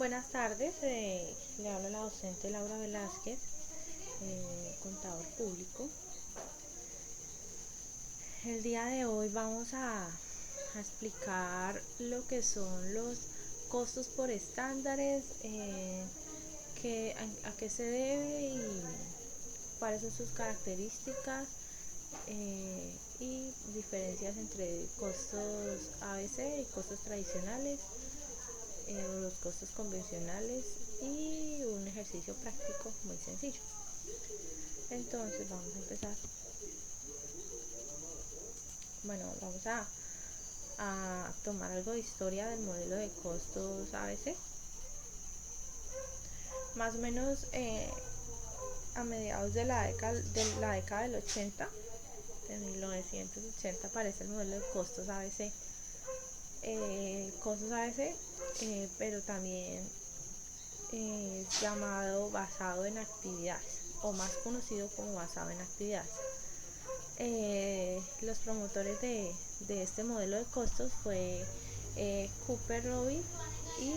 Buenas tardes, le habla la docente Laura Velázquez, contador público. El día de hoy vamos a explicar lo que son los costos por estándares, a qué se debe y cuáles son sus características y diferencias entre costos ABC y costos tradicionales, los costos convencionales y un ejercicio práctico muy sencillo. Entonces vamos a empezar. Bueno, vamos a tomar algo de historia del modelo de costos ABC. Más o menos a mediados de la década del 80, de 1980, aparece el modelo de costos ABC. Costos ABC, pero también es llamado basado en actividades, o más conocido como basado en actividades. Los promotores de este modelo de costos fue Cooper Robin y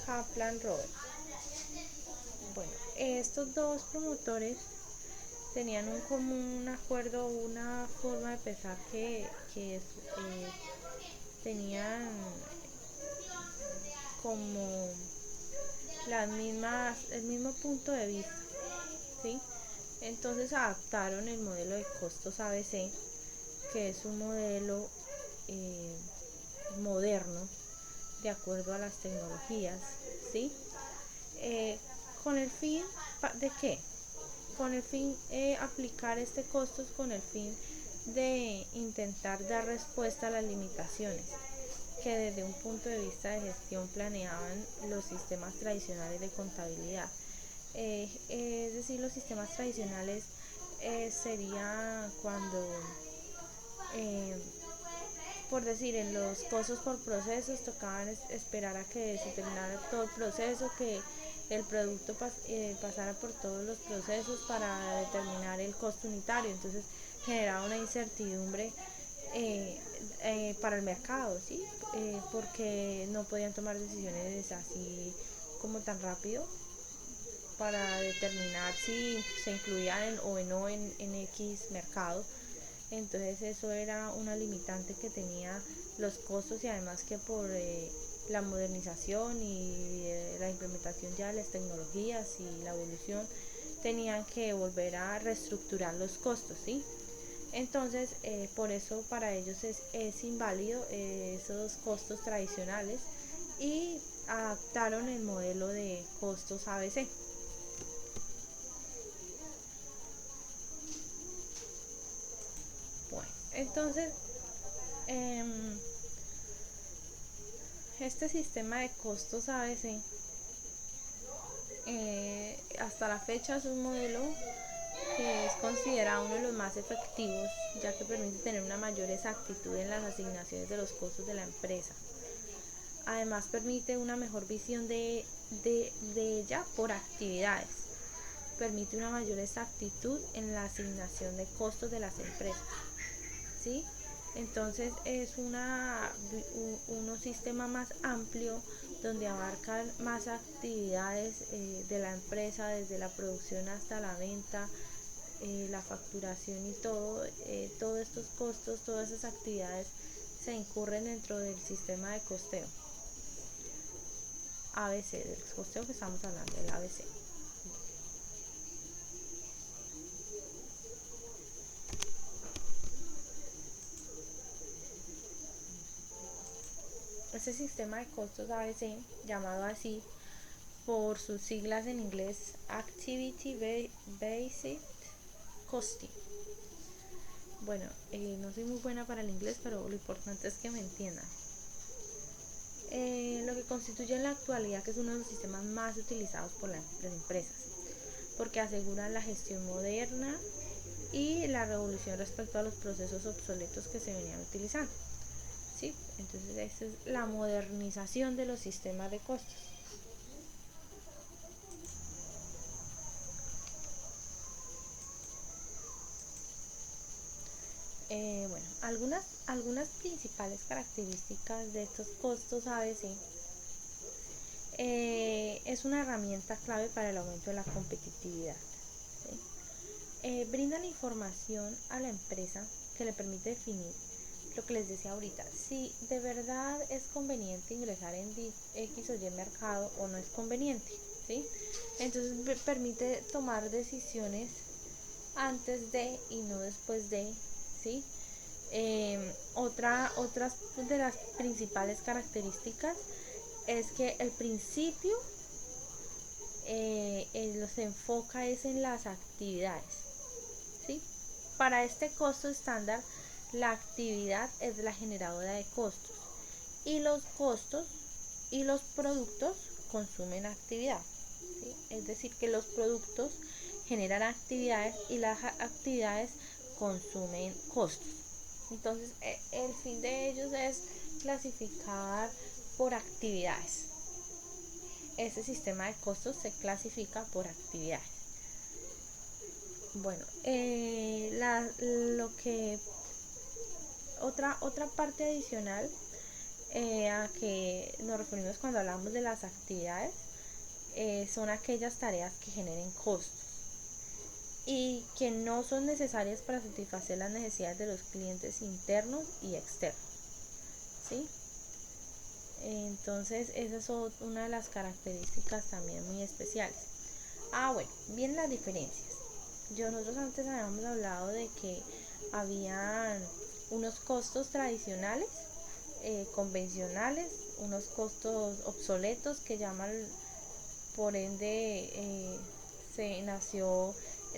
Kaplan Robert. Bueno, estos dos promotores tenían un común acuerdo, una forma de pensar que tenían como el mismo punto de vista, ¿sí? Entonces adaptaron el modelo de costos ABC, que es un modelo eh, moderno de acuerdo a las tecnologías, ¿sí? Eh, ¿Con el fin de qué? Con el fin aplicar este costos con el fin de intentar dar respuesta a las limitaciones que desde un punto de vista de gestión planeaban los sistemas tradicionales de contabilidad. Es decir, los sistemas tradicionales sería cuando, eh, por decir, en los costos por procesos tocaban esperar a que se terminara todo el proceso, que el producto pasara por todos los procesos para determinar el costo unitario. Entonces generaba una incertidumbre para el mercado, ¿sí? Porque no podían tomar decisiones así como tan rápido para determinar si se incluían o no en X mercado. Entonces eso era una limitante que tenía los costos, y además que por la modernización y la implementación ya de las tecnologías y la evolución, tenían que volver a reestructurar los costos, ¿sí? Entonces, por eso para ellos es inválido esos costos tradicionales, y adaptaron el modelo de costos ABC. Bueno, entonces, eh, este sistema de costos ABC hasta la fecha es un modelo que es considerado uno de los más efectivos, ya que permite tener una mayor exactitud en las asignaciones de los costos de la empresa. Además permite una mejor visión de ella por actividades. Permite una mayor exactitud en la asignación de costos de las empresas, ¿sí? Entonces es un sistema más amplio donde abarcan más actividades de la empresa, desde la producción hasta la venta, la facturación y todo. Todos estos costos, todas esas actividades se incurren dentro del sistema de costeo ABC, del costeo que estamos hablando, del ABC. Este sistema de costos ABC, llamado así por sus siglas en inglés Activity Based Costing. Bueno, no soy muy buena para el inglés, pero lo importante es que me entiendan. Lo que constituye en la actualidad que es uno de los sistemas más utilizados por las empresas, porque asegura la gestión moderna y la revolución respecto a los procesos obsoletos que se venían utilizando. ¿Sí? Entonces, esta es la modernización de los sistemas de costos. Bueno, algunas principales características de estos costos ABC es una herramienta clave para el aumento de la competitividad, ¿sí? Brinda la información a la empresa que le permite definir lo que les decía ahorita, si de verdad es conveniente ingresar en X o Y mercado o no es conveniente, ¿sí? Entonces permite tomar decisiones antes de y no después de, ¿sí? Otras de las principales características es que el principio se enfoca es en las actividades, ¿sí? Para este costo estándar, la actividad es la generadora de costos y los costos y los productos consumen actividad, ¿sí? Es decir, que los productos generan actividades y las actividades consumen costos. Entonces, el fin de ellos es clasificar por actividades. Ese sistema de costos se clasifica por actividades. Bueno, lo que otra parte adicional a que nos referimos cuando hablamos de las actividades son aquellas tareas que generen costos y que no son necesarias para satisfacer las necesidades de los clientes internos y externos, ¿sí? Entonces esa es una de las características también muy especiales. Bueno, bien, las diferencias. Nosotros antes habíamos hablado de que habían unos costos tradicionales, convencionales, unos costos obsoletos que llaman, por ende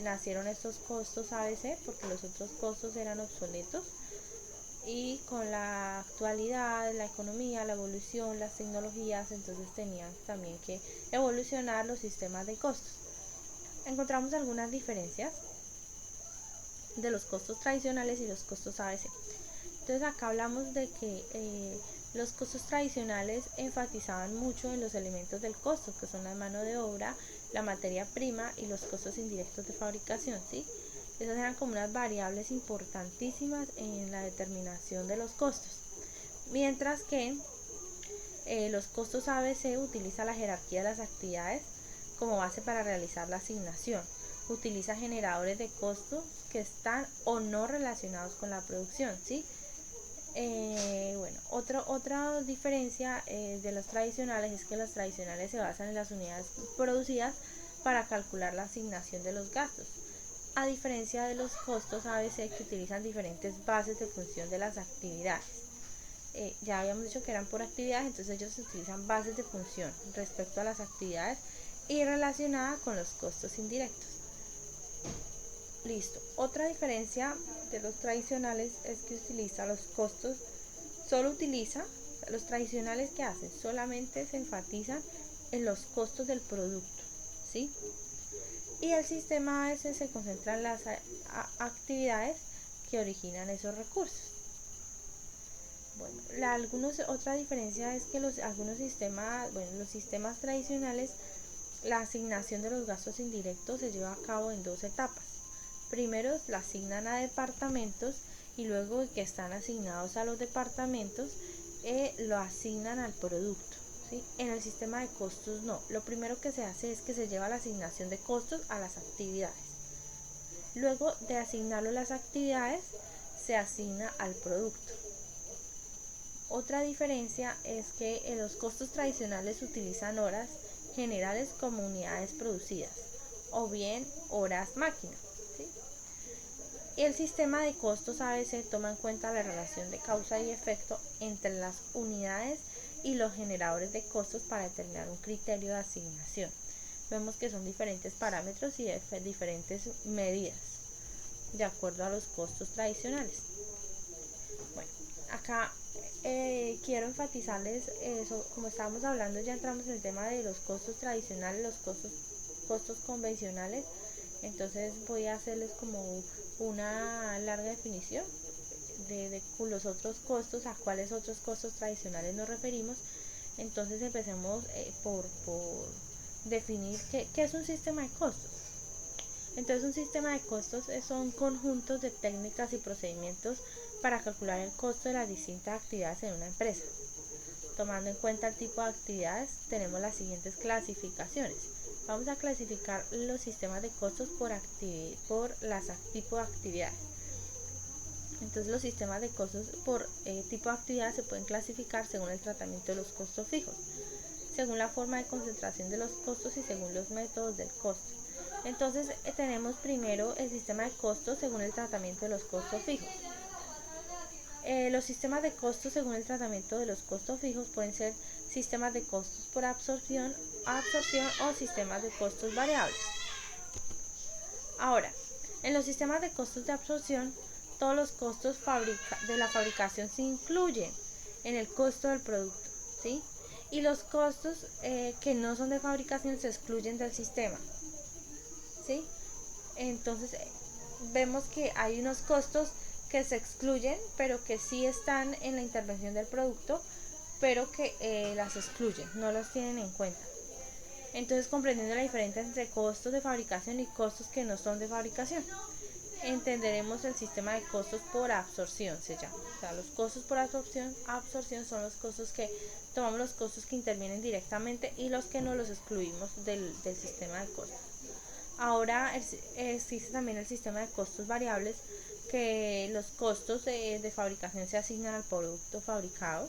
nacieron estos costos ABC porque los otros costos eran obsoletos, y con la actualidad, la economía, la evolución, las tecnologías, entonces tenían también que evolucionar los sistemas de costos. Encontramos algunas diferencias de los costos tradicionales y los costos ABC. Entonces acá hablamos de que los costos tradicionales enfatizaban mucho en los elementos del costo, que son la mano de obra, la materia prima y los costos indirectos de fabricación, ¿sí? Esas eran como unas variables importantísimas en la determinación de los costos. Mientras que los costos ABC utiliza la jerarquía de las actividades como base para realizar la asignación. Utiliza generadores de costos que están o no relacionados con la producción, ¿sí? Otra diferencia de los tradicionales es que los tradicionales se basan en las unidades producidas para calcular la asignación de los gastos, a diferencia de los costos ABC que utilizan diferentes bases de función de las actividades. Ya habíamos dicho que eran por actividades, entonces ellos utilizan bases de función respecto a las actividades y relacionada con los costos indirectos. Listo. Otra diferencia de los tradicionales es que utiliza los costos, los tradicionales que hacen, solamente se enfatizan en los costos del producto, ¿sí? Y el sistema AS se concentra en las actividades que originan esos recursos. Bueno, otra diferencia es que algunos sistemas, los sistemas tradicionales, la asignación de los gastos indirectos se lleva a cabo en dos etapas. Primero la asignan a departamentos y luego que están asignados a los departamentos lo asignan al producto, ¿sí? En el sistema de costos no. Lo primero que se hace es que se lleva la asignación de costos a las actividades. Luego de asignarlo a las actividades se asigna al producto. Otra diferencia es que en los costos tradicionales utilizan horas generales como unidades producidas o bien horas máquina, ¿sí? Y el sistema de costos ABC toma en cuenta la relación de causa y efecto entre las unidades y los generadores de costos para determinar un criterio de asignación. Vemos que son diferentes parámetros y diferentes medidas de acuerdo a los costos tradicionales. Bueno, acá quiero enfatizarles eso, como estábamos hablando, ya entramos en el tema de los costos tradicionales, los costos convencionales. Entonces voy a hacerles como una larga definición de los otros costos, a cuáles otros costos tradicionales nos referimos. Entonces empecemos por definir qué es un sistema de costos. Entonces un sistema de costos son conjuntos de técnicas y procedimientos para calcular el costo de las distintas actividades en una empresa. Tomando en cuenta el tipo de actividades, tenemos las siguientes clasificaciones. Vamos a clasificar los sistemas de costos por tipo de actividades. Entonces los sistemas de costos por tipo de actividad se pueden clasificar según el tratamiento de los costos fijos, según la forma de concentración de los costos y según los métodos del costo. Entonces tenemos primero el sistema de costos según el tratamiento de los costos fijos. Los sistemas de costos según el tratamiento de los costos fijos pueden ser sistemas de costos por absorción o sistemas de costos variables. Ahora, en los sistemas de costos de absorción, todos los costos de la fabricación se incluyen en el costo del producto, ¿sí? Y los costos que no son de fabricación se excluyen del sistema, ¿sí? Entonces, vemos que hay unos costos que se excluyen, pero que sí están en la intervención del producto, pero que las excluyen, no los tienen en cuenta. Entonces, comprendiendo la diferencia entre costos de fabricación y costos que no son de fabricación, entenderemos el sistema de costos por absorción, se llama. O sea, los costos por absorción son los costos que tomamos, los costos que intervienen directamente y los que no los excluimos del sistema de costos. Ahora existe también el sistema de costos variables, que los costos de fabricación se asignan al producto fabricado.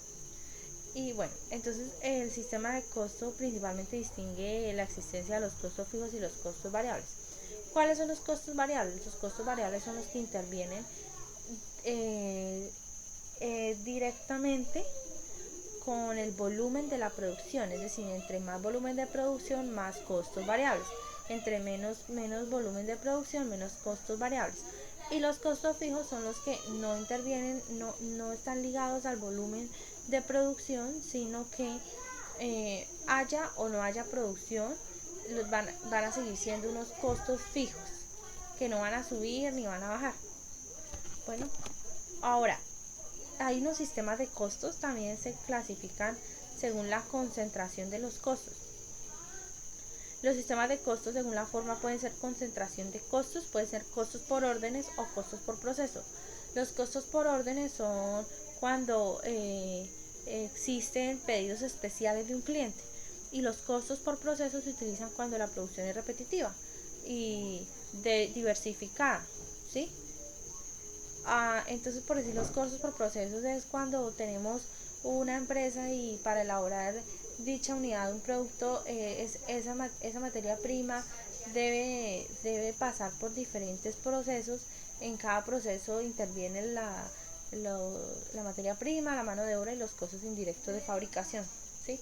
Y bueno, entonces el sistema de costo principalmente distingue la existencia de los costos fijos y los costos variables. ¿Cuáles son los costos variables? Los costos variables son los que intervienen directamente con el volumen de la producción, es decir, entre más volumen de producción, más costos variables. Entre menos volumen de producción, menos costos variables. Y los costos fijos son los que no intervienen, no están ligados al volumen de producción, sino que haya o no haya producción, van a seguir siendo unos costos fijos, que no van a subir ni van a bajar. Bueno, ahora, hay unos sistemas de costos, también se clasifican según la concentración de los costos. Los sistemas de costos según la forma pueden ser concentración de costos, pueden ser costos por órdenes o costos por proceso. Los costos por órdenes son cuando existen pedidos especiales de un cliente, y los costos por proceso se utilizan cuando la producción es repetitiva y diversificada, ¿sí? Entonces, por decir, los costos por procesos es cuando tenemos una empresa y para elaborar dicha unidad de un producto, esa materia prima debe pasar por diferentes procesos. En cada proceso interviene la materia prima, la mano de obra y los costos indirectos de fabricación, ¿sí?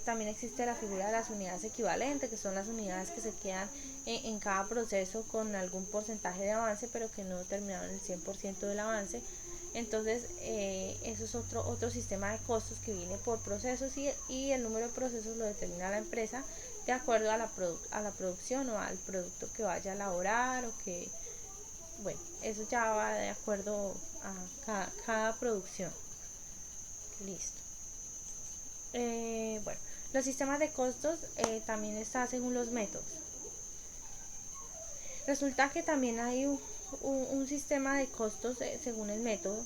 También existe la figura de las unidades equivalentes, que son las unidades que se quedan en cada proceso con algún porcentaje de avance, pero que no terminaron el 100% del avance. Entonces, eso es otro sistema de costos que viene por procesos, y el número de procesos lo determina la empresa de acuerdo a la producción o al producto que vaya a elaborar, o que, bueno, eso ya va de acuerdo a cada producción. Listo. Bueno, los sistemas de costos también está según los métodos. Resulta que también hay un sistema de costos según el método,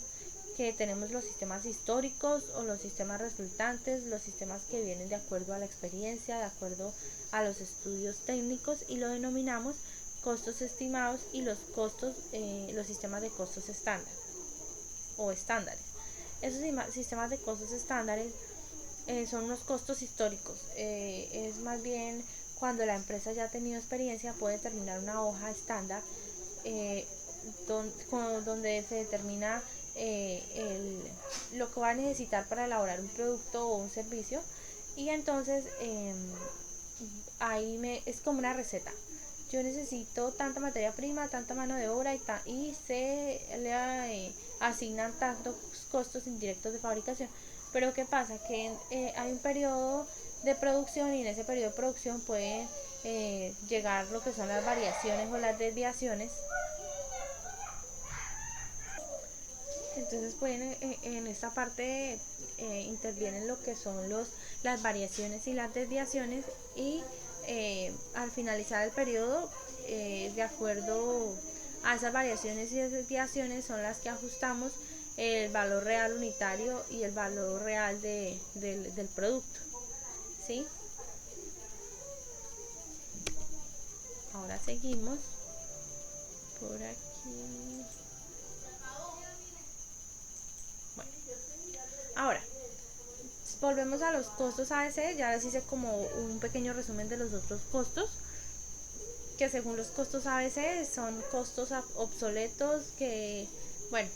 que tenemos los sistemas históricos o los sistemas resultantes, los sistemas que vienen de acuerdo a la experiencia, de acuerdo a los estudios técnicos, y lo denominamos costos estimados, y los sistemas de costos estándar o estándares. Esos sistemas de costos estándares son unos costos históricos. Es más bien cuando la empresa ya ha tenido experiencia, puede determinar una hoja estándar donde se determina lo que va a necesitar para elaborar un producto o un servicio, y entonces es como una receta. Yo necesito tanta materia prima, tanta mano de obra, y se le asignan tantos costos indirectos de fabricación. Pero ¿qué pasa? Que hay un periodo de producción, y en ese periodo de producción pueden llegar lo que son las variaciones o las desviaciones. Entonces en esta parte intervienen lo que son las variaciones y las desviaciones, y al finalizar el periodo, de acuerdo a esas variaciones y desviaciones, son las que ajustamos el valor real unitario y el valor real del producto, ¿sí? Ahora seguimos por aquí. Bueno, ahora volvemos a los costos ABC. Ya les hice como un pequeño resumen de los otros costos, que según los costos ABC son costos obsoletos que, bueno,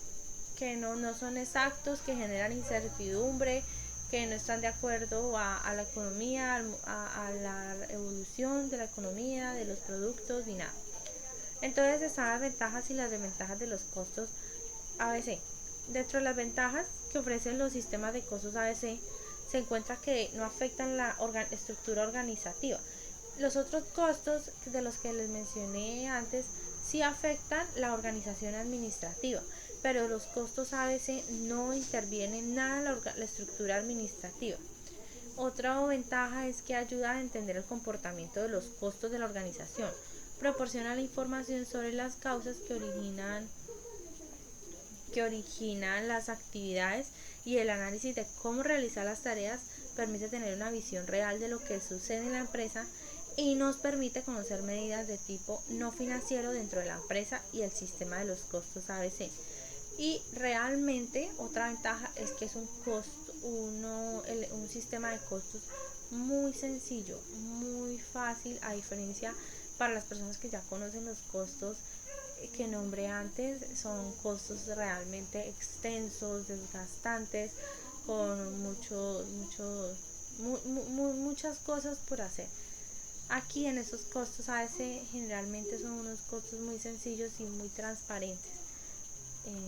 que no son exactos, que generan incertidumbre, que no están de acuerdo a la economía, a la evolución de la economía, de los productos, ni nada. Entonces están las ventajas y las desventajas de los costos ABC. Dentro de las ventajas que ofrecen los sistemas de costos ABC se encuentra que no afectan la estructura organizativa. Los otros costos de los que les mencioné antes sí afectan la organización administrativa, pero los costos ABC no intervienen nada en la estructura administrativa. Otra ventaja es que ayuda a entender el comportamiento de los costos de la organización. Proporciona la información sobre las causas que originan las actividades, y el análisis de cómo realizar las tareas permite tener una visión real de lo que sucede en la empresa y nos permite conocer medidas de tipo no financiero dentro de la empresa y el sistema de los costos ABC. Y realmente otra ventaja es que es un sistema de costos muy sencillo, muy fácil, a diferencia para las personas que ya conocen los costos que nombré antes. Son costos realmente extensos, desgastantes, con muchas cosas por hacer. Aquí en esos costos ABC generalmente son unos costos muy sencillos y muy transparentes.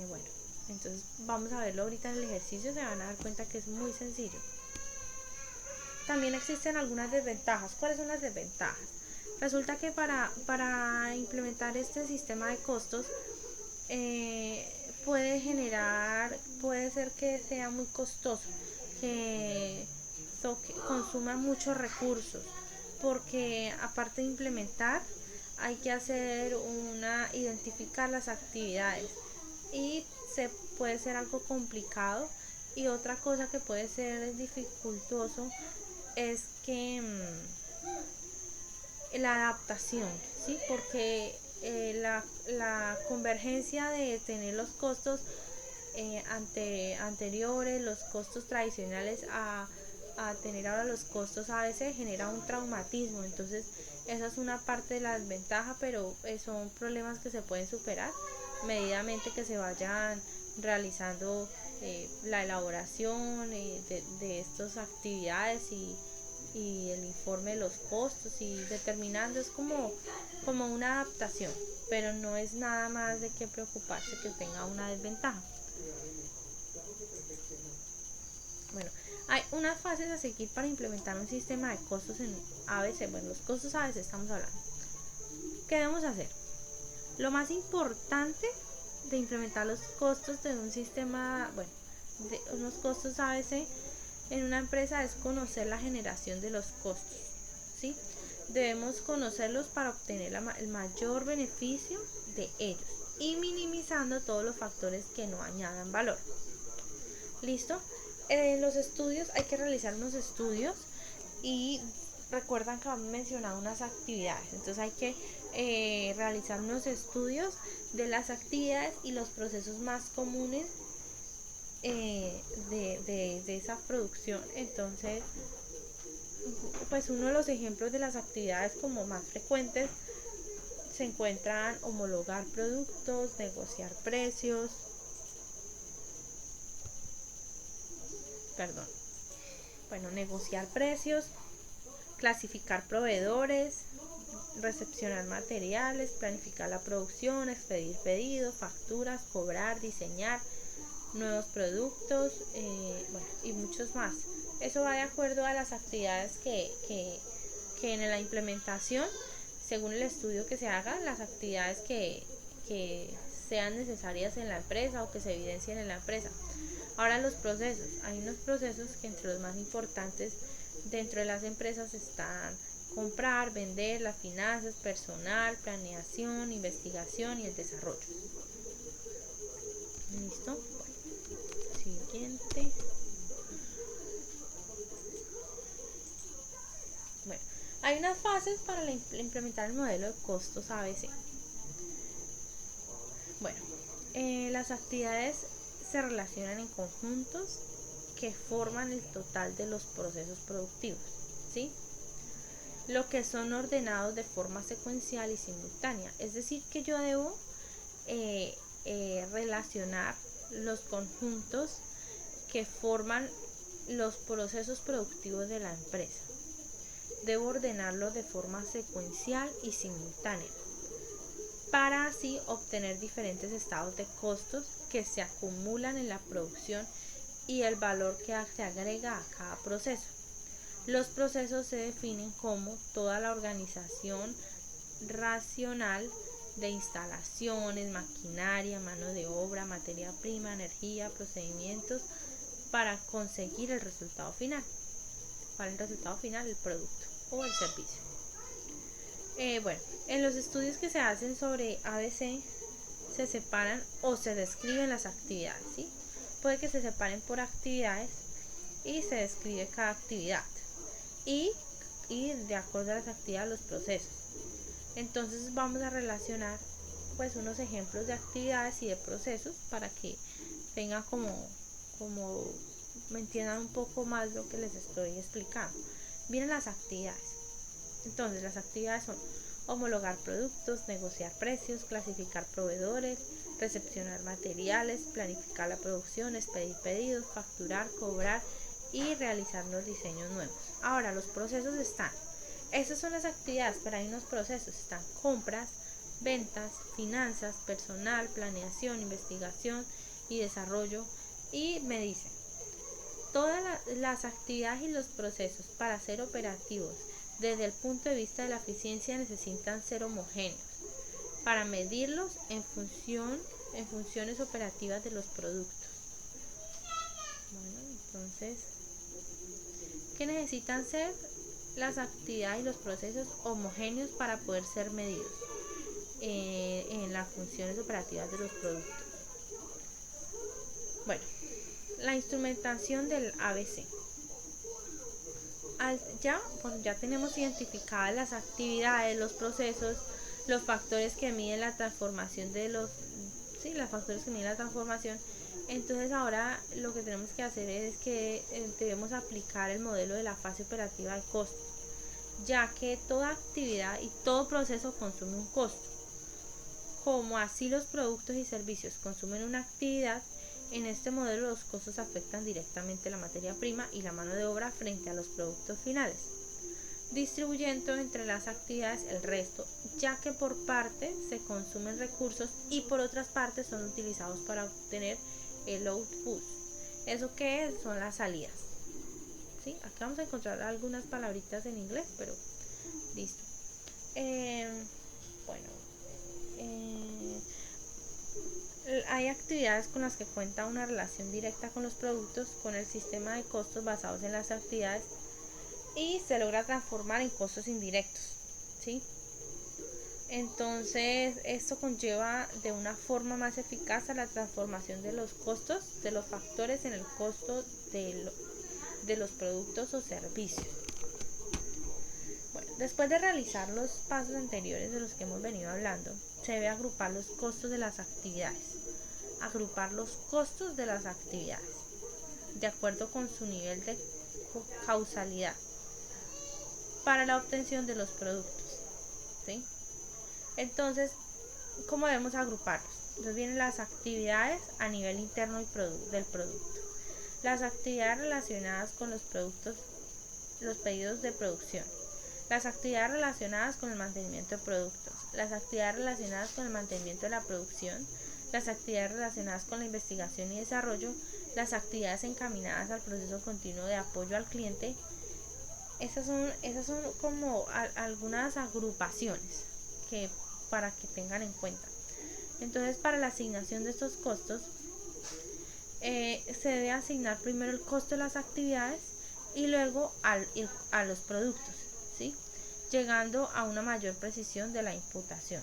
Bueno, entonces vamos a verlo ahorita en el ejercicio, se van a dar cuenta que es muy sencillo. También existen algunas desventajas. ¿Cuáles son las desventajas? Resulta que para implementar este sistema de costos puede ser que sea muy costoso, que consuma muchos recursos, porque aparte de implementar hay que identificar las actividades, y puede ser algo complicado. Y otra cosa que puede ser dificultoso es que la adaptación, ¿sí? Porque la convergencia de tener los costos anteriores, los costos tradicionales a tener ahora los costos ABC genera un traumatismo. Entonces esa es una parte de la desventaja, pero son problemas que se pueden superar medidamente que se vayan realizando la elaboración de estas actividades y el informe de los costos, y determinando. Es como una adaptación, pero no es nada más de qué preocuparse que tenga una desventaja. Bueno, hay unas fases a seguir para implementar un sistema de costos en ABC. Bueno, los costos ABC estamos hablando. ¿Qué debemos hacer? Lo más importante de implementar los costos de un sistema, bueno, de unos costos ABC en una empresa es conocer la generación de los costos, ¿sí? Debemos conocerlos para obtener el mayor beneficio de ellos y minimizando todos los factores que no añadan valor. ¿Listo? En los estudios hay que realizar unos estudios, y recuerdan que han mencionado unas actividades. Entonces hay que realizar unos estudios de las actividades y los procesos más comunes de esa producción. Entonces, pues uno de los ejemplos de las actividades como más frecuentes se encuentran homologar productos, negociar precios, negociar precios, clasificar proveedores, recepcionar materiales, planificar la producción, expedir pedidos, facturas, cobrar, diseñar nuevos productos, y muchos más. Eso va de acuerdo a las actividades que en la implementación, según el estudio que se haga, las actividades que sean necesarias en la empresa o que se evidencien en la empresa. Ahora los procesos. Hay unos procesos que entre los más importantes dentro de las empresas están comprar, vender, las finanzas, personal, planeación, investigación y el desarrollo. ¿Listo? ¿sí? Bueno, hay unas fases para implementar el modelo de costos ABC. Bueno, las actividades se relacionan en conjuntos que forman el total de los procesos productivos, ¿sí? Lo que son ordenados de forma secuencial y simultánea. Es decir, que yo debo relacionar los conjuntos que forman los procesos productivos de la empresa. Debo ordenarlos de forma secuencial y simultánea para así obtener diferentes estados de costos que se acumulan en la producción y el valor que se agrega a cada proceso. Los procesos se definen como toda la organización racional de instalaciones, maquinaria, mano de obra, materia prima, energía, procedimientos para conseguir el resultado final. ¿Cuál es el resultado final? El producto o el servicio. Bueno, en los estudios que se hacen sobre ABC se separan o se describen las actividades, ¿sí? Puede que se separen por actividades y se describe cada actividad y de acuerdo a las actividades los procesos. Entonces vamos a relacionar pues unos ejemplos de actividades y de procesos para que tengan como me entiendan un poco más lo que les estoy explicando. Vienen las actividades. Entonces las actividades son homologar productos, negociar precios, clasificar proveedores, recepcionar materiales, planificar la producción, expedir pedidos, facturar, cobrar y realizar los diseños nuevos. Ahora los procesos están, esas son las actividades, pero hay unos procesos, están compras, ventas, finanzas, personal, planeación, investigación y desarrollo. Y me dicen, todas las actividades y los procesos para ser operativos desde el punto de vista de la eficiencia necesitan ser homogéneos para medirlos en funciones operativas de los productos. Bueno, entonces, ¿qué necesitan ser las actividades y los procesos homogéneos para poder ser medidos en las funciones operativas de los productos? Bueno, la instrumentación del ABC. Ya tenemos identificadas las actividades, los procesos, los factores que miden la transformación los factores que miden la transformación. Entonces ahora lo que tenemos que hacer es que debemos aplicar el modelo de la fase operativa de costos, ya que toda actividad y todo proceso consume un costo. Como así los productos y servicios consumen una actividad, en este modelo los costos afectan directamente la materia prima y la mano de obra frente a los productos finales, distribuyendo entre las actividades el resto, ya que por parte se consumen recursos y por otras partes son utilizados para obtener el output. ¿Eso qué es? Son las salidas. ¿Sí? Aquí vamos a encontrar algunas palabritas en inglés, pero listo. Bueno, hay actividades con las que cuenta una relación directa con los productos, con el sistema de costos basados en las actividades y se logra transformar en costos indirectos, ¿sí? Entonces esto conlleva de una forma más eficaz a la transformación de los costos de los factores en el costo de los productos o servicios. Bueno, después de realizar los pasos anteriores de los que hemos venido hablando, se debe agrupar los costos de las actividades. Agrupar los costos de las actividades de acuerdo con su nivel de causalidad para la obtención de los productos, ¿sí? Entonces, ¿cómo debemos agruparlos? Entonces vienen las actividades a nivel interno del producto, las actividades relacionadas con los productos, los pedidos de producción, las actividades relacionadas con el mantenimiento de productos, las actividades relacionadas con el mantenimiento de la producción, las actividades relacionadas con la investigación y desarrollo, las actividades encaminadas al proceso continuo de apoyo al cliente. Esas son como algunas agrupaciones para que tengan en cuenta. Entonces, para la asignación de estos costos, se debe asignar primero el costo de las actividades y luego a los productos, ¿sí? Llegando a una mayor precisión de la imputación.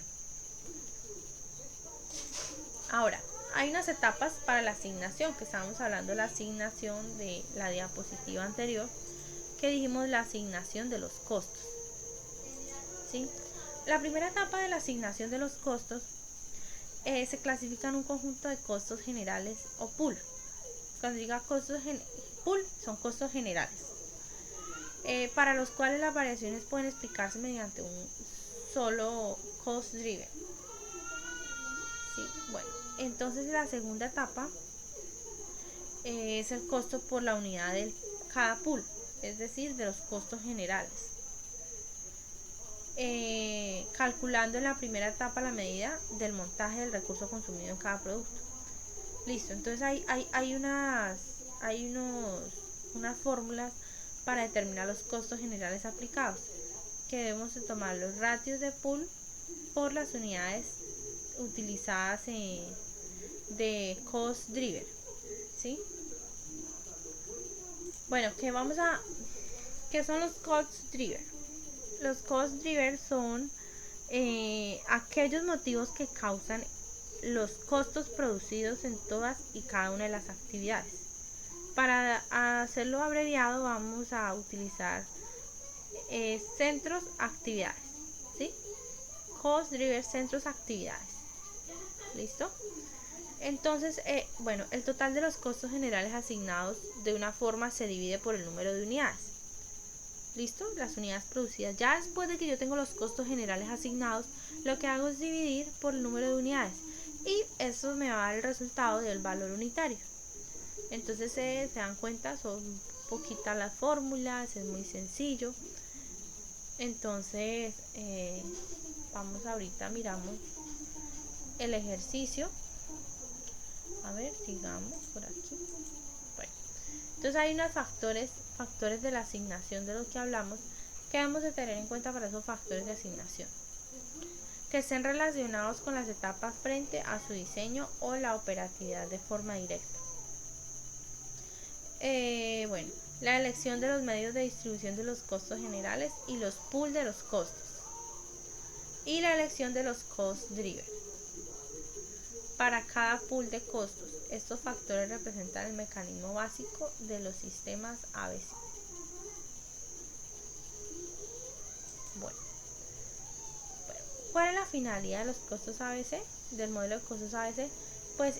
Ahora, Hay unas etapas para la asignación, que estábamos hablando de la asignación de la diapositiva anterior, que dijimos la asignación de los costos, ¿sí? La primera etapa de la asignación de los costos se clasifica en un conjunto de costos generales o pool. Cuando diga pool, son costos generales, para los cuales las variaciones pueden explicarse mediante un solo cost driver. Sí, bueno, entonces la segunda etapa es el costo por la unidad de cada pool, es decir, de los costos generales. Calculando en la primera etapa la medida del montaje del recurso consumido en cada producto. Listo, entonces hay unas fórmulas para determinar los costos generales aplicados, que debemos de tomar los ratios de pool por las unidades utilizadas de cost driver, ¿sí? Bueno, ¿qué son los cost driver? Los cost drivers son aquellos motivos que causan los costos producidos en todas y cada una de las actividades. Para hacerlo abreviado vamos a utilizar centros actividades, ¿sí? Cost driver centros actividades. ¿Listo? Entonces, bueno, el total de los costos generales asignados de una forma se divide por el número de unidades. ¿Listo? Las unidades producidas. Ya después de que yo tengo los costos generales asignados, lo que hago es dividir por el número de unidades. Y eso me va a dar el resultado del valor unitario. Entonces, se dan cuenta, son poquitas las fórmulas, es muy sencillo. Entonces, vamos ahorita, miramos el ejercicio. A ver, sigamos por aquí. Bueno, entonces hay unos factores de la asignación de los que hablamos, que debemos de tener en cuenta para esos factores de asignación, que estén relacionados con las etapas frente a su diseño o la operatividad de forma directa. Bueno, la elección de los medios de distribución de los costos generales y los pools de los costos, y la elección de los cost drivers para cada pool de costos. Estos factores representan el mecanismo básico de los sistemas ABC. Bueno, ¿cuál es la finalidad de los costos ABC? Del modelo de costos ABC, pues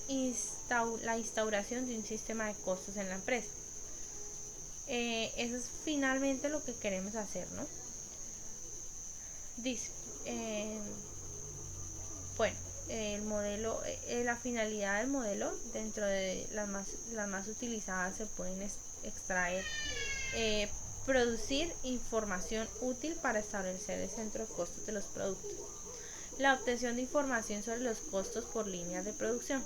la instauración de un sistema de costos en la empresa. Eso es finalmente lo que queremos hacer, ¿no? Dice, bueno, el modelo, la finalidad del modelo, dentro de las más utilizadas, se pueden extraer, producir información útil para establecer el centro de costos de los productos, la obtención de información sobre los costos por líneas de producción,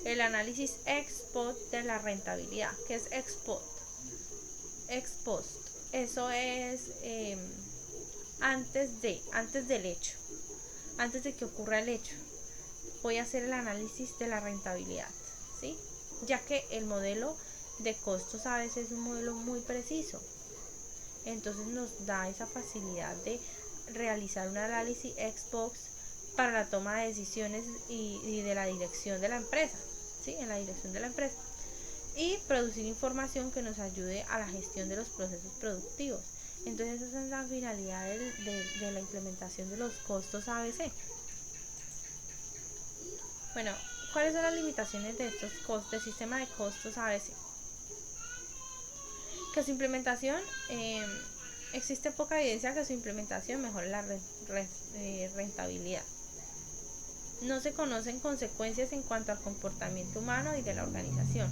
el análisis ex post de la rentabilidad. ¿Qué es ex post? Ex post, eso es antes del hecho, antes de que ocurra el hecho. Voy a hacer el análisis de la rentabilidad, ¿sí? Ya que el modelo de costos a veces es un modelo muy preciso, entonces nos da esa facilidad de realizar un análisis ex post para la toma de decisiones y de la dirección de la empresa, ¿sí? En la dirección de la empresa, y producir información que nos ayude a la gestión de los procesos productivos. Entonces esa es la finalidad de la implementación de los costos ABC. Bueno, ¿cuáles son las limitaciones de estos costos, del sistema de costos ABC? Que su implementación, existe poca evidencia que su implementación mejore la rentabilidad. No se conocen consecuencias en cuanto al comportamiento humano y de la organización.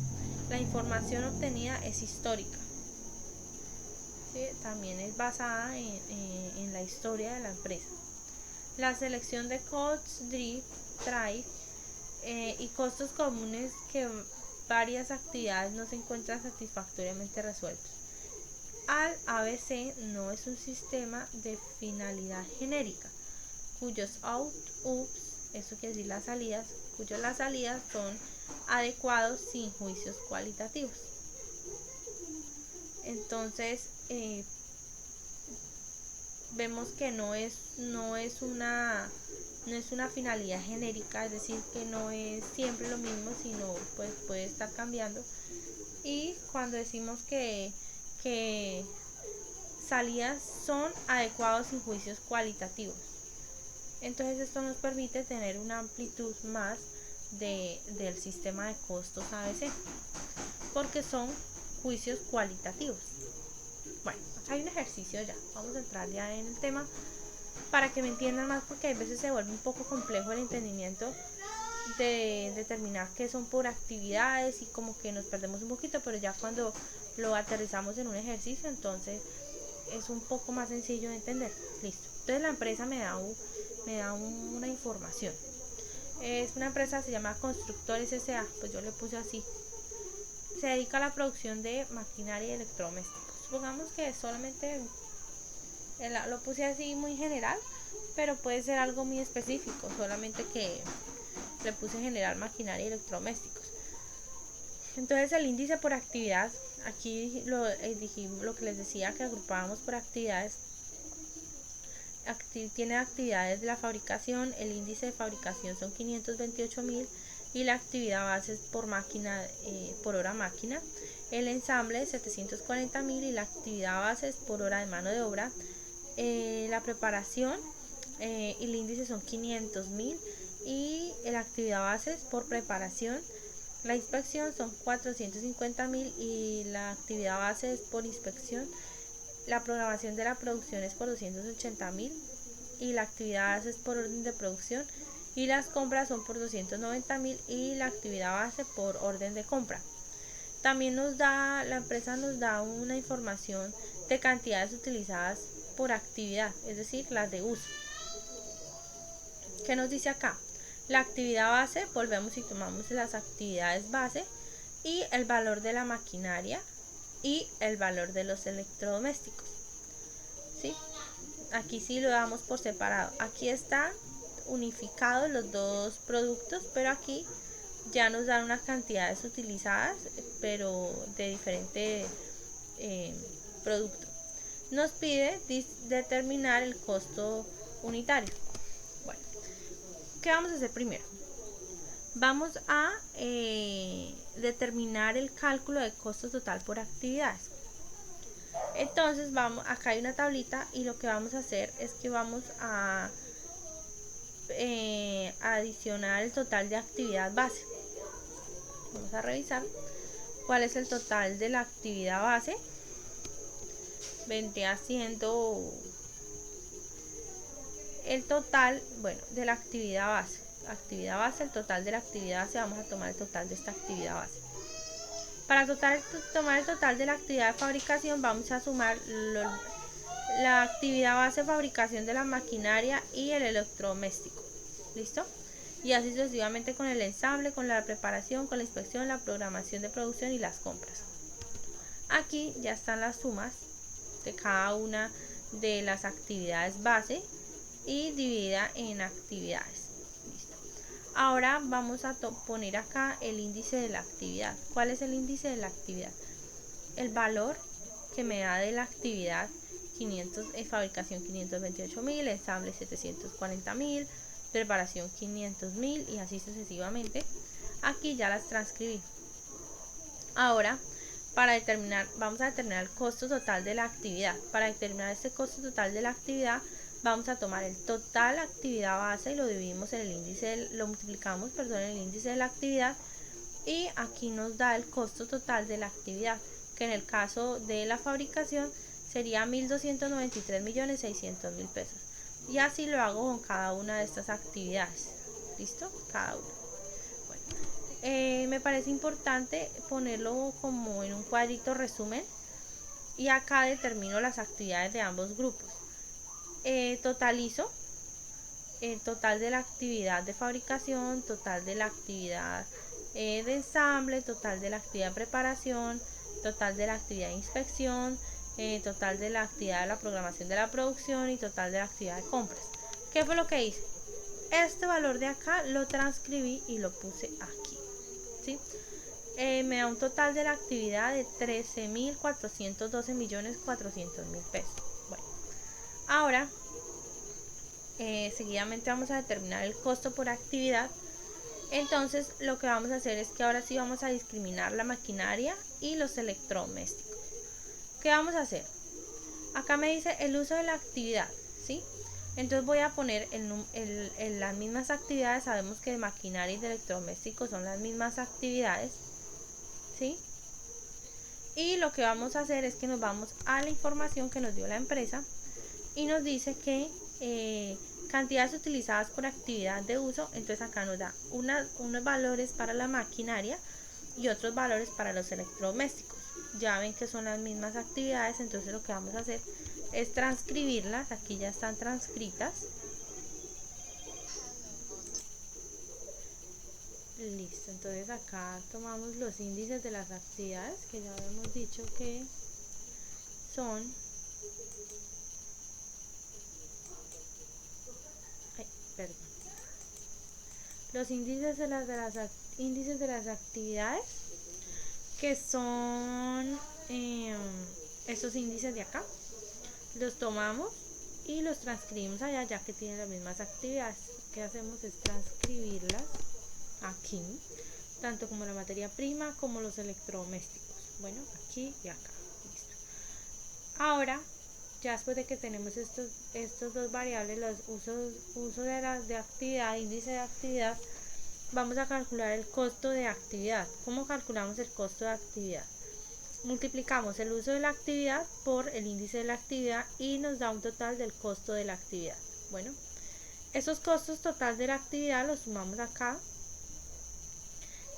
La información obtenida es histórica, ¿sí? También es basada en la historia de la empresa. La selección de cost drive y costos comunes que varias actividades no se encuentran satisfactoriamente resueltos. Al ABC no es un sistema de finalidad genérica, cuyos outputs, eso quiere decir las salidas, las salidas son adecuados sin juicios cualitativos. Entonces, vemos que no es una finalidad genérica, es decir, que no es siempre lo mismo, sino pues puede estar cambiando. Y cuando decimos que salidas son adecuados sin juicios cualitativos, entonces esto nos permite tener una amplitud más del sistema de costos ABC, porque son juicios cualitativos. Bueno, hay un ejercicio ya, vamos a entrar ya en el tema para que me entiendan más, porque a veces se vuelve un poco complejo el entendimiento de determinar qué son por actividades y como que nos perdemos un poquito, pero ya cuando lo aterrizamos en un ejercicio, entonces es un poco más sencillo de entender. Listo. Entonces la empresa me da una información. Es una empresa, se llama Constructores S.A., pues yo le puse así. Se dedica a la producción de maquinaria y electrodomésticos. Supongamos que solamente lo puse así muy general, pero puede ser algo muy específico, solamente que le puse general maquinaria y electrodomésticos. Entonces el índice por actividad, aquí lo que les decía, que agrupábamos por actividades, tiene actividades de la fabricación, el índice de fabricación son 528.000 y la actividad base es por máquina, por hora máquina, el ensamble 740.000 y la actividad base es por hora de mano de obra, la preparación y el índice son 500.000 y la actividad base es por preparación, la inspección son 450.000 y la actividad base es por inspección, la programación de la producción es por 280.000 y la actividad base es por orden de producción y las compras son por 290.000 y la actividad base por orden de compra. También la empresa nos da una información de cantidades utilizadas por actividad, es decir, las de uso. ¿Qué nos dice acá? La actividad base, volvemos y tomamos las actividades base y el valor de la maquinaria y el valor de los electrodomésticos. ¿Sí? Aquí sí lo damos por separado. Aquí están unificados los dos productos, pero aquí ya nos dan unas cantidades utilizadas, pero de diferente producto. Nos pide determinar el costo unitario. Bueno, ¿qué vamos a hacer primero? Vamos a determinar el cálculo de costo total por actividades. Entonces acá hay una tablita y lo que vamos a hacer es que vamos a adicionar el total de actividad base. Vamos a revisar cuál es el total de la actividad base. Vendría siendo el total, bueno, de la actividad base. El total de la actividad base, vamos a tomar el total de esta actividad base. Para tomar el total de la actividad de fabricación, vamos a sumar la actividad base de fabricación de la maquinaria y el electrodoméstico. ¿Listo? Y así sucesivamente con el ensamble, con la preparación, con la inspección, la programación de producción y las compras. Aquí ya están las sumas de cada una de las actividades base y dividida en actividades. Listo. Ahora vamos a poner acá el índice de la actividad. ¿Cuál es el índice de la actividad? El valor que me da de la actividad 500, fabricación 528.000, ensamble 740.000, preparación 500.000 y así sucesivamente. Aquí ya las transcribí. Ahora vamos a determinar el costo total de la actividad. Para determinar este costo total de la actividad vamos a tomar el total actividad base y lo dividimos en el índice, lo multiplicamos, en el índice de la actividad y aquí nos da el costo total de la actividad, que en el caso de la fabricación sería 1.293.600.000 pesos. Y así lo hago con cada una de estas actividades. ¿Listo? Cada una. Bueno, me parece importante ponerlo como en un cuadrito resumen y acá determino las actividades de ambos grupos. Totalizo el total de la actividad de fabricación, total de la actividad de ensamble, total de la actividad de preparación, total de la actividad de inspección, total de la actividad de la programación de la producción y total de la actividad de compras. ¿Qué fue lo que hice? Este valor de acá lo transcribí y lo puse aquí, ¿sí? Me da un total de la actividad de 13.412.400.000 pesos. Bueno, Ahora, seguidamente vamos a determinar el costo por actividad. Entonces lo que vamos a hacer es que ahora sí vamos a discriminar la maquinaria y los electrodomésticos. ¿Qué vamos a hacer? Acá me dice el uso de la actividad, ¿sí? Entonces voy a poner en las mismas actividades. Sabemos que de maquinaria y de electrodomésticos son las mismas actividades, ¿sí? Y lo que vamos a hacer es que nos vamos a la información que nos dio la empresa y nos dice que cantidades utilizadas por actividad de uso. Entonces acá nos da unos valores para la maquinaria y otros valores para los electrodomésticos. Ya ven que son las mismas actividades, entonces lo que vamos a hacer es transcribirlas. Aquí ya están transcritas. Listo, entonces acá tomamos los índices de las actividades que ya habíamos dicho que son, perdón, los índices índices de las actividades, que son estos índices de acá. Los tomamos y los transcribimos allá, ya que tienen las mismas actividades. Lo que hacemos es transcribirlas aquí, tanto como la materia prima como los electrodomésticos. Bueno, aquí y acá. Listo. Ahora, ya después de que tenemos estos dos variables, los uso de actividad, índice de actividad, vamos a calcular el costo de actividad. ¿Cómo calculamos el costo de actividad? Multiplicamos el uso de la actividad por el índice de la actividad y nos da un total del costo de la actividad. Bueno, esos costos total de la actividad los sumamos acá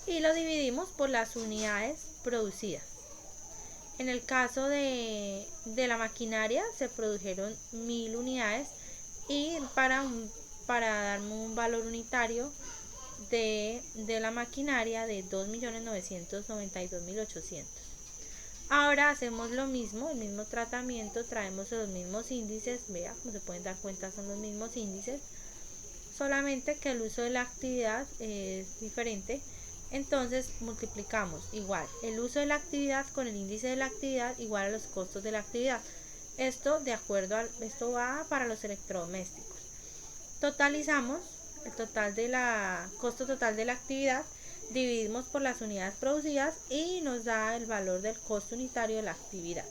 y lo dividimos por las unidades producidas. En el caso de la maquinaria se produjeron 1000 unidades y para darme un valor unitario de la maquinaria de 2.992.800. Ahora hacemos lo mismo, el mismo tratamiento, traemos los mismos índices, vea, como se pueden dar cuenta son los mismos índices, solamente que el uso de la actividad es diferente. Entonces multiplicamos igual el uso de la actividad con el índice de la actividad igual a los costos de la actividad. Esto esto va para los electrodomésticos. Totalizamos el total de costo total de la actividad, dividimos por las unidades producidas y nos da el valor del costo unitario de la actividad.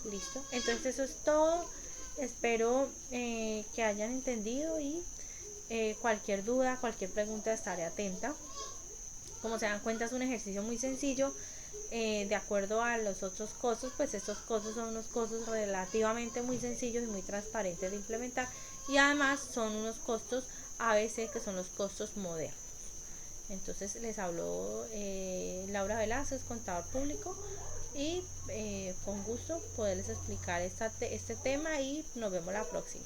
Listo, entonces eso es todo. Espero que hayan entendido y cualquier duda, cualquier pregunta estaré atenta. Como se dan cuenta es un ejercicio muy sencillo. De acuerdo a los otros costos, pues estos costos son unos costos relativamente muy sencillos y muy transparentes de implementar, y además son unos costos ABC, que son los costos modernos. Entonces les habló Laura Velázquez, contador público, y con gusto poderles explicar este tema, y nos vemos la próxima.